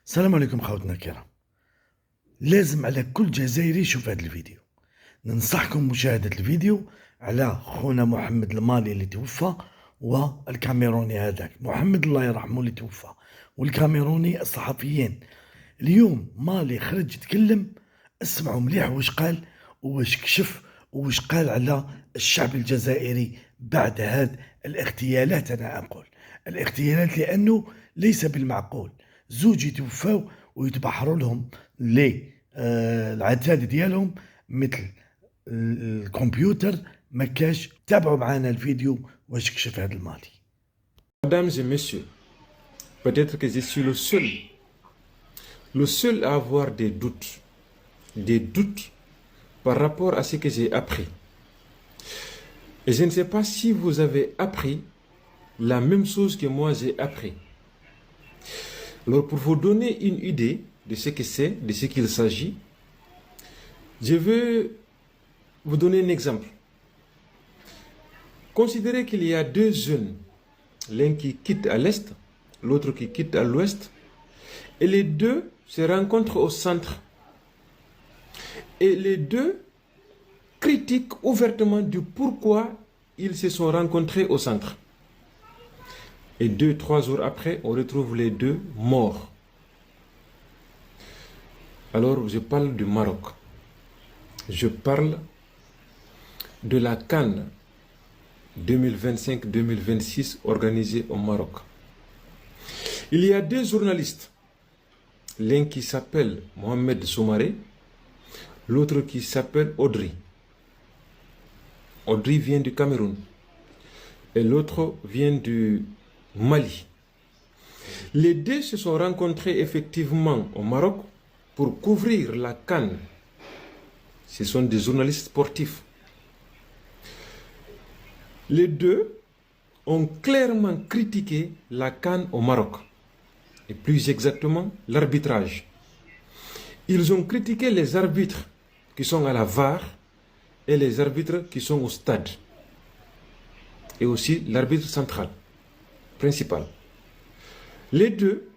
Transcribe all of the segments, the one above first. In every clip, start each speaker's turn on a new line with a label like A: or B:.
A: السلام عليكم خوتنا الكرام. لازم على كل جزائري يشوف هذا الفيديو. ننصحكم مشاهدة الفيديو على خونا محمد المالي اللي توفى، والكاميروني هذاك محمد الله يرحمه اللي توفى، والكاميروني الصحفيين. اليوم مالي خرج يتكلم، اسمعوا مليح واش قال واش كشف واش قال على الشعب الجزائري بعد هذه الاغتيالات. أنا أقول الاغتيالات لأنه ليس بالمعقول زوج يتوفاو ويتبحروا لهم العتاد ديالهم مثل الكمبيوتر. ما كاش. تابعوا معنا الفيديو واش كشف هذا المالي.
B: Mesdames et messieurs, peut-être que je suis le seul à avoir des doutes par rapport à ce que j'ai appris. Et je ne sais pas si vous avez appris la même chose que moi j'ai appris. Alors pour vous donner une idée de ce que c'est, de ce qu'il s'agit, je veux vous donner un exemple. Considérez qu'il y a deux jeunes, l'un qui quitte à l'est, l'autre qui quitte à l'ouest, et les deux se rencontrent au centre. Et les deux critiquent ouvertement du pourquoi ils se sont rencontrés au centre. Et 2-3 jours après, on retrouve les deux morts. Alors, je parle du Maroc. Je parle de la CAN 2025-2026 organisée au Maroc. Il y a deux journalistes, l'un qui s'appelle Mohamed Soumaré, l'autre qui s'appelle Audrey. Audrey vient du Cameroun et l'autre vient du Mali. Les deux se sont rencontrés effectivement au Maroc pour couvrir la CAN. Ce sont des journalistes sportifs. Les deux ont clairement critiqué la CAN au Maroc, et plus exactement l'arbitrage. Ils ont critiqué les arbitres qui sont à la VAR et les arbitres qui sont au stade, et aussi l'arbitre central, principal. Les deux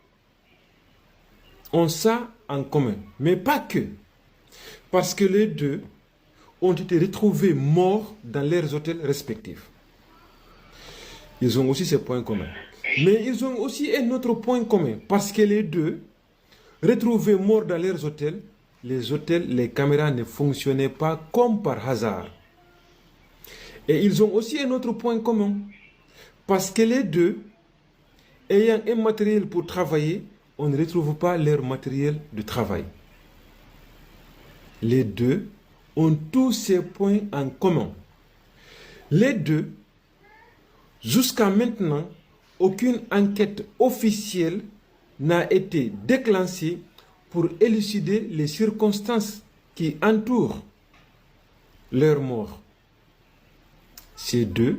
B: ont ça en commun, mais pas que, parce que les deux ont été retrouvés morts dans leurs hôtels respectifs. Ils ont aussi ces points communs. Mais ils ont aussi un autre point commun, parce que les deux, retrouvés morts dans leurs hôtels, les caméras ne fonctionnaient pas comme par hasard. Et ils ont aussi un autre point commun, parce que les deux, ayant un matériel pour travailler, on ne retrouve pas leur matériel de travail. Les deux ont tous ces points en commun. Les deux, jusqu'à maintenant, aucune enquête officielle n'a été déclenchée pour élucider les circonstances qui entourent leur mort. Ces deux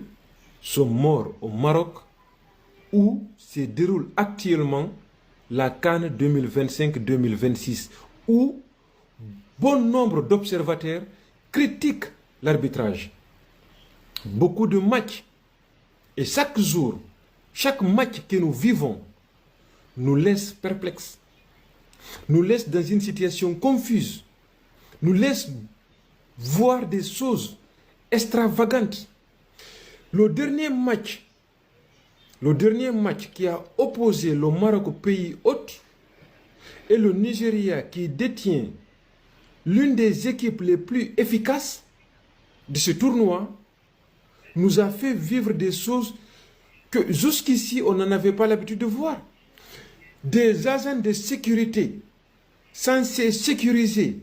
B: sont morts au Maroc où se déroule actuellement la CAN 2025-2026, où bon nombre d'observateurs critiquent l'arbitrage. Beaucoup de matchs, et chaque jour, chaque match que nous vivons nous laisse perplexes, nous laisse dans une situation confuse, nous laisse voir des choses extravagantes. Le dernier match qui a opposé le Maroc au pays hôte et le Nigeria, qui détient l'une des équipes les plus efficaces de ce tournoi, nous a fait vivre des choses que jusqu'ici on n'en avait pas l'habitude de voir. Des agents de sécurité censés sécuriser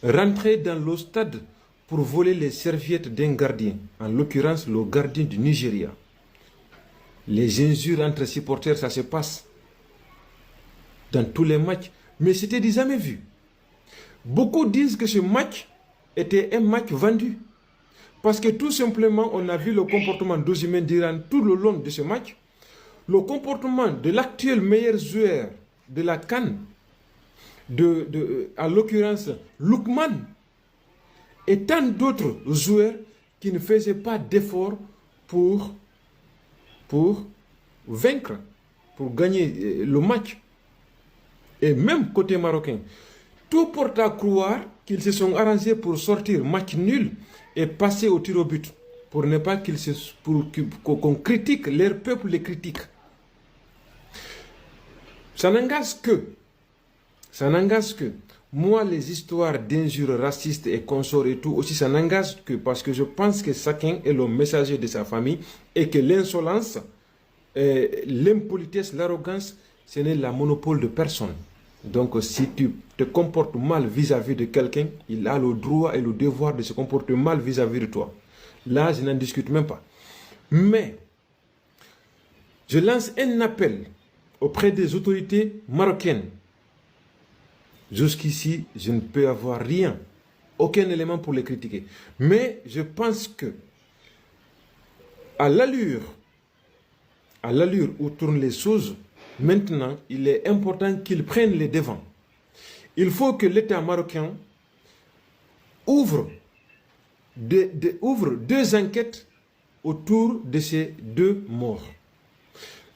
B: rentrer dans le stade pour voler les serviettes d'un gardien, en l'occurrence le gardien du Nigeria. Les injures entre supporters, ça se passe dans tous les matchs, mais c'était du jamais vu. Beaucoup disent que ce match était un match vendu, parce que tout simplement on a vu le comportement d'Osimhen Diran tout le long de ce match, le comportement de l'actuel meilleur joueur de la CAN, en l'occurrence Lookman, et tant d'autres joueurs qui ne faisaient pas d'efforts pour vaincre, pour gagner le match. Et même côté marocain, tout porte à croire qu'ils se sont arrangés pour sortir match nul et passer au tir au but. Pour ne pas qu'on critique, leur peuple les critique. Ça n'engage que, moi les histoires d'injures racistes et consorts et tout, aussi ça n'engage que parce que je pense que chacun est le messager de sa famille et que l'insolence, l'impolitesse, l'arrogance, ce n'est la monopole de personne. Donc si tu te comportes mal vis-à-vis de quelqu'un, il a le droit et le devoir de se comporter mal vis-à-vis de toi. Là, je n'en discute même pas. Mais, je lance un appel auprès des autorités marocaines. Jusqu'ici, je ne peux avoir rien, aucun élément pour les critiquer. Mais je pense que, à l'allure où tournent les choses, maintenant, il est important qu'ils prennent les devants. Il faut que l'État marocain ouvre deux enquêtes autour de ces deux morts.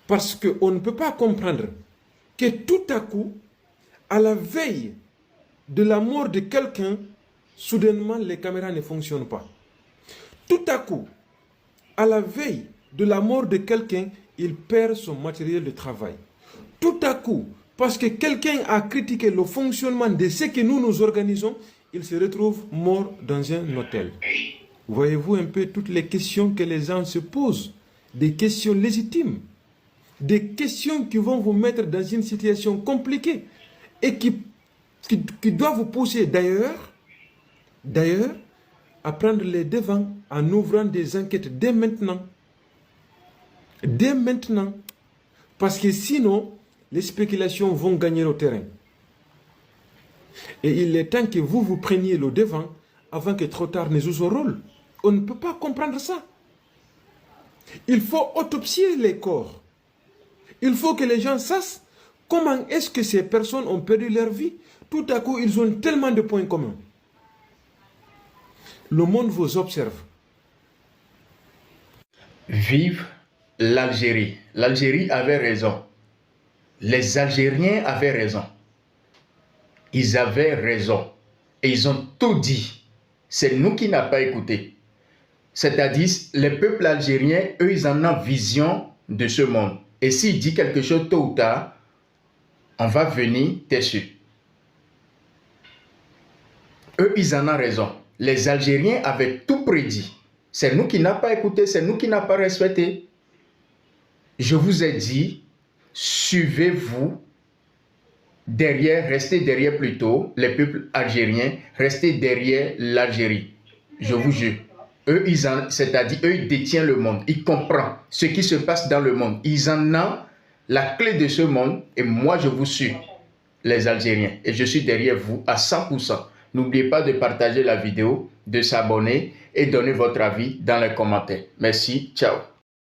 B: Parce qu'on ne peut pas comprendre que tout à coup, à la veille de la mort de quelqu'un, soudainement les caméras ne fonctionnent pas. Tout à coup, à la veille de la mort de quelqu'un, il perd son matériel de travail. Tout à coup, parce que quelqu'un a critiqué le fonctionnement de ce que nous organisons, il se retrouve mort dans un hôtel. Voyez-vous un peu toutes les questions que les gens se posent, des questions légitimes, des questions qui vont vous mettre dans une situation compliquée et qui doivent vous pousser d'ailleurs, à prendre les devants en ouvrant des enquêtes dès maintenant. Dès maintenant. Parce que sinon, les spéculations vont gagner le terrain. Et il est temps que vous preniez le devant avant que trop tard ne joue son rôle. On ne peut pas comprendre ça. Il faut autopsier les corps. Il faut que les gens sachent comment est-ce que ces personnes ont perdu leur vie. Tout à coup, ils ont tellement de points communs. Le monde vous observe.
C: Vive l'Algérie. L'Algérie avait raison. Les Algériens avaient raison. Ils avaient raison. Et ils ont tout dit. C'est nous qui n'avons pas écouté. C'est-à-dire, les peuples algériens, eux, ils en ont vision de ce monde. Et s'il dit quelque chose tôt ou tard, on va venir dessus. Eux, ils en ont raison. Les Algériens avaient tout prédit. C'est nous qui n'avons pas écouté, c'est nous qui n'avons pas respecté. Je vous ai dit, suivez-vous derrière, restez derrière plutôt les peuples algériens, restez derrière l'Algérie. Je vous jure. Eux, c'est-à-dire, eux, ils détiennent le monde. Ils comprennent ce qui se passe dans le monde. Ils en ont la clé de ce monde. Et moi, je vous suis, les Algériens. Et je suis derrière vous à 100%. N'oubliez pas de partager la vidéo, de s'abonner et donner votre avis dans les commentaires. Merci. Ciao.